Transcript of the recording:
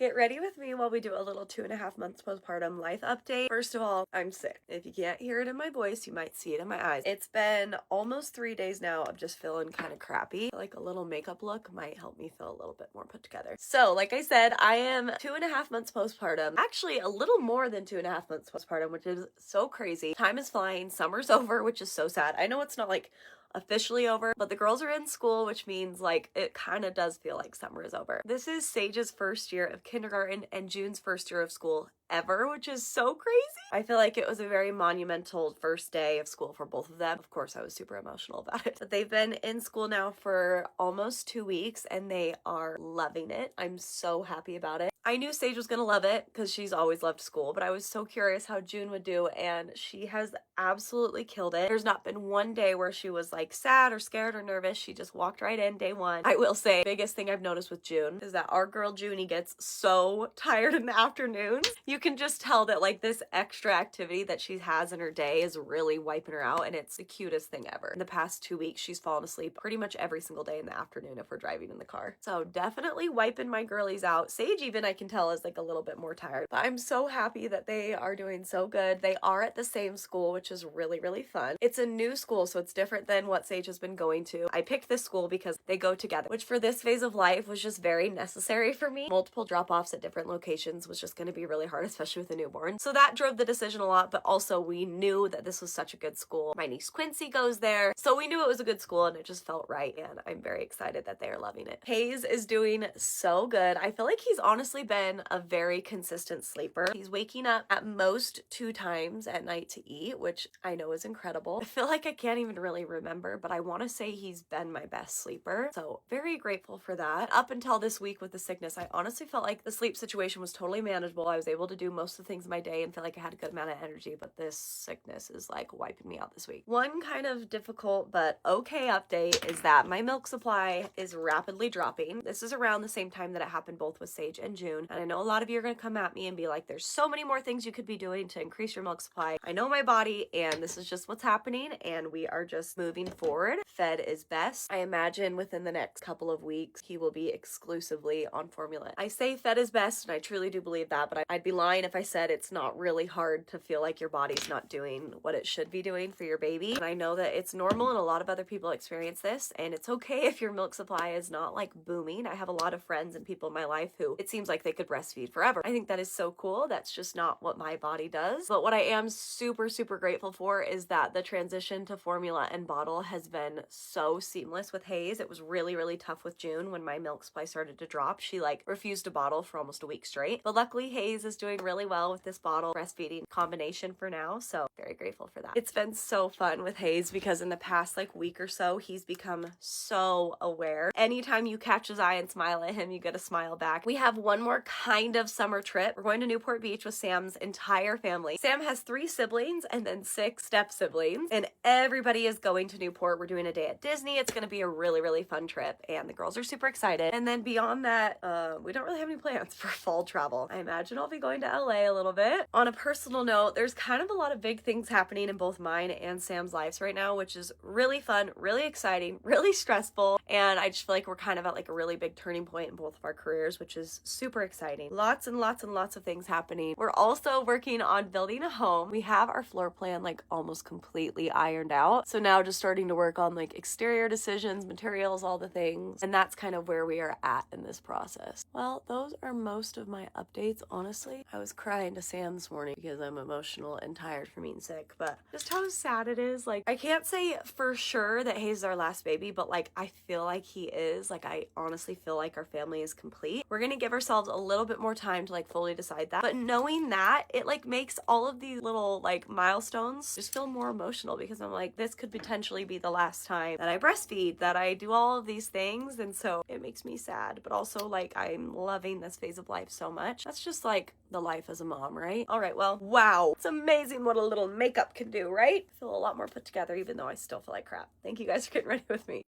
Get ready with me while we do a little 2.5 months postpartum life update. First of all, I'm sick. If you can't hear it in my voice, you might see it in my eyes. It's been almost 3 days now of just feeling kind of crappy. Like a little makeup look might help me feel a little bit more put together. So like I said, I am 2.5 months postpartum. Actually, a little more than 2.5 months postpartum, which is so crazy. Time is flying. Summer's over, which is so sad. I know it's not like officially over, but the girls are in school, which means like it kind of does feel like summer is over. This is Sage's first year of kindergarten and June's first year of school ever, which is so crazy. I feel like it was a very monumental first day of school for both of them. Of course, I was super emotional about it. But they've been in school now for almost 2 weeks and they are loving it. I'm so happy about it. I knew Sage was gonna love it because she's always loved school, but I was so curious how June would do, and she has absolutely killed it. There's not been one day where she was like sad or scared or nervous. She just walked right in day one. I will say, biggest thing I've noticed with June is that our girl Junie gets so tired in the afternoons. You can just tell that like this extra activity that she has in her day is really wiping her out, and it's the cutest thing ever. In the past 2 weeks, she's fallen asleep pretty much every single day in the afternoon if we're driving in the car. So definitely wiping my girlies out. Sage even, I can tell, is like a little bit more tired, but I'm so happy that they are doing so good. They are at the same school, which is really, really fun. It's a new school, so it's different than what Sage has been going to. I picked this school because they go together, which for this phase of life was just very necessary for me. Multiple drop-offs at different locations was just going to be really hard, especially with a newborn. So that drove the decision a lot, but also we knew that this was such a good school. My niece Quincy goes there, so we knew it was a good school and it just felt right, and I'm very excited that they are loving it. Hayes is doing so good. I feel like he's honestly been a very consistent sleeper. He's waking up at most 2 times at night to eat, which I know is incredible. I feel like I can't even really remember, but I want to say he's been my best sleeper. So very grateful for that. Up until this week with the sickness, I honestly felt like the sleep situation was totally manageable. I was able to do most of the things in my day and feel like I had a good amount of energy, but this sickness is like wiping me out this week. One kind of difficult but okay update is that my milk supply is rapidly dropping. This is around the same time that it happened both with Sage and June, and I know a lot of you are going to come at me and be like, there's so many more things you could be doing to increase your milk supply. I know my body, and this is just what's happening, and we are just moving forward. Fed is best. I imagine within the next couple of weeks, he will be exclusively on formula. I say fed is best, and I truly do believe that, but I'd be lying if I said it's not really hard to feel like your body's not doing what it should be doing for your baby. And I know that it's normal, and a lot of other people experience this, and it's okay if your milk supply is not like booming. I have a lot of friends and people in my life who it seems like they could breastfeed forever. I think that is so cool. That's just not what my body does. But what I am super, super grateful for is that the transition to formula and bottle has been so seamless with Hayes. It was really, really tough with June when my milk supply started to drop. She like refused to bottle for almost a week straight. But luckily Hayes is doing really well with this bottle breastfeeding combination for now. So very grateful for that. It's been so fun with Hayes because in the past like week or so, he's become so aware. Anytime you catch his eye and smile at him, you get a smile back. We have one more kind of summer trip. We're going to Newport Beach with Sam's entire family. Sam has 3 siblings and then 6 step siblings, and everybody is going to Newport. We're doing a day at Disney. It's going to be a really, really fun trip, and the girls are super excited. And then beyond that, we don't really have any plans for fall travel. I imagine I'll be going to LA a little bit. On a personal note, there's kind of a lot of big things happening in both mine and Sam's lives right now, which is really fun, really exciting, really stressful, and I just feel like we're kind of at like a really big turning point in both of our careers, which is super exciting. Lots and lots and lots of things happening. We're also working on building a home. We have our floor plan like almost completely ironed out, so now just starting to work on like exterior decisions, materials, all the things, and that's kind of where we are at in this process. Well, those are most of my updates. Honestly, I was crying to Sam this morning because I'm emotional and tired from being sick, but just how sad it is. Like, I can't say for sure that Hayes is our last baby, but like I feel like he is. Like, I honestly feel like our family is complete. We're gonna give ourselves a little bit more time to like fully decide that, but knowing that, it like makes all of these little like milestones just feel more emotional because I'm like, this could potentially be the last time that I breastfeed, that I do all of these things, and so it makes me sad, but also like I'm loving this phase of life so much. That's just like the life as a mom, right? All right, well, wow, it's amazing what a little makeup can do, right? I feel a lot more put together even though I still feel like crap. Thank you guys for getting ready with me.